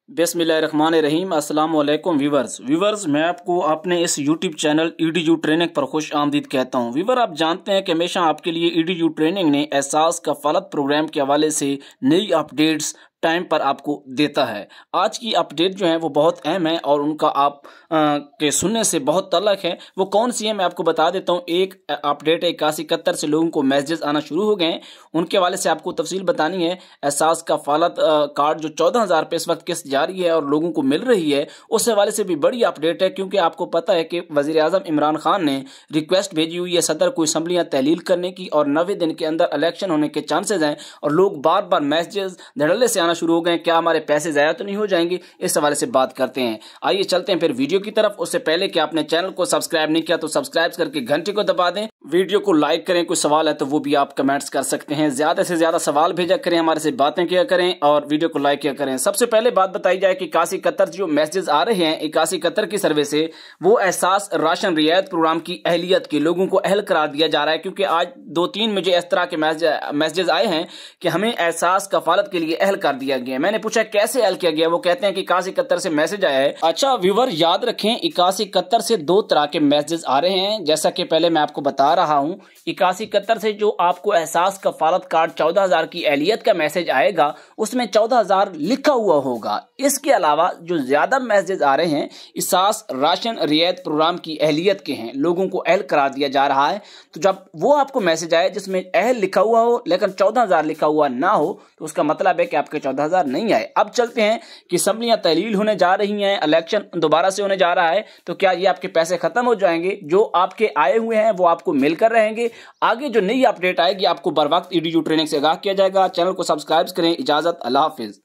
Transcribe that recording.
बिस्मिल्लाहिर्रहमानिर्रहीम। अस्सलाम वालेकुम व्यूवर्स, मैं आपको अपने इस यूट्यूब चैनल EDU ट्रेनिंग पर खुश आमदीद कहता हूं। व्यूवर, आप जानते हैं कि हमेशा आपके लिए EDU ट्रेनिंग ने एहसास कफालत प्रोग्राम के हवाले से नई अपडेट्स टाइम पर आपको देता है। आज की अपडेट जो है वो बहुत अहम है और उनका आप के सुनने से बहुत तल्लक है। वो कौन सी है मैं आपको बता देता हूँ। एक अपडेट है 8171 से लोगों को मैसेजेस आना शुरू हो गए हैं, उनके हवाले से आपको तफसील बतानी है। एहसास कफालत कार्ड जो 14,000 रुपये इस वक्त किस्त जारी है और लोगों को मिल रही है, उस हवाले से भी बड़ी अपडेट है, क्योंकि आपको पता है कि वज़ीर आज़म इमरान खान ने रिक्वेस्ट भेजी हुई है सदर को असम्बलियाँ तहलील करने की और 90 दिन के अंदर इलेक्शन होने के चांसेस हैं और लोग बार बार मैसेजेस धड़ल्ले से आना शुरू हो गए। क्या हमारे पैसे ज़ाया तो नहीं हो जाएंगे? इस हवाले से बात करते हैं। आइए चलते हैं फिर वीडियो की तरफ। उससे पहले कि आपने चैनल को सब्सक्राइब नहीं किया तो सब्सक्राइब करके घंटे को दबा दें, वीडियो को लाइक करें। कोई सवाल है तो वो भी आप कमेंट्स कर सकते हैं। ज्यादा से ज्यादा सवाल भेजा करें, हमारे से बातें किया करें और वीडियो को लाइक किया करें। सबसे पहले बात बताई जाए कि 8171 जो मैसेजेस आ रहे हैं 8171 की सर्वे से, वो एहसास राशन रियायत प्रोग्राम की अहलियत के लोगों को अहल करार दिया जा रहा है। क्योंकि आज 2-3 मुझे इस तरह के मैसेजेस आए हैं कि हमें एहसास कफालत के लिए अहल कर दिया गया। मैंने पूछा कैसे अहल किया गया? वो कहते हैं कि 8171 से मैसेज आया है। अच्छा व्यूवर, याद रखें 8171 से 2 तरह के मैसेजेस आ रहे हैं। जैसा कि पहले मैं आपको बता रहा हूं, 8171 से जो आपको एहसास कफालत कार्ड 14,000 की अहलियत का मैसेज आएगा, उसमें 14,000 लिखा हुआ होगा। इसके अलावा जो ज्यादा मैसेज आ रहे हैं एहसास राशन रियायत प्रोग्राम की अहलियत के हैं, लोगों को अहल करार दिया जा रहा है। तो जब वो आपको मैसेज आए जिसमें अहल लिखा हुआ हो लेकिन 14,000 लिखा हुआ ना हो, तो उसका मतलब है कि आपके 14,000 नहीं आए। अब चलते हैं कि असम्बलियां तहलील होने जा रही हैं, इलेक्शन दोबारा से होने जा रहा है, तो क्या ये आपके पैसे खत्म हो जाएंगे? जो आपके आए हुए हैं वो आपको मिलकर रहेंगे। आगे जो नई अपडेट आएगी आपको बर वक्त EDU ट्रेनिंग से आगाह किया जाएगा। चैनल को सब्सक्राइब करें। इजाजत, अल्लाह हाफिज।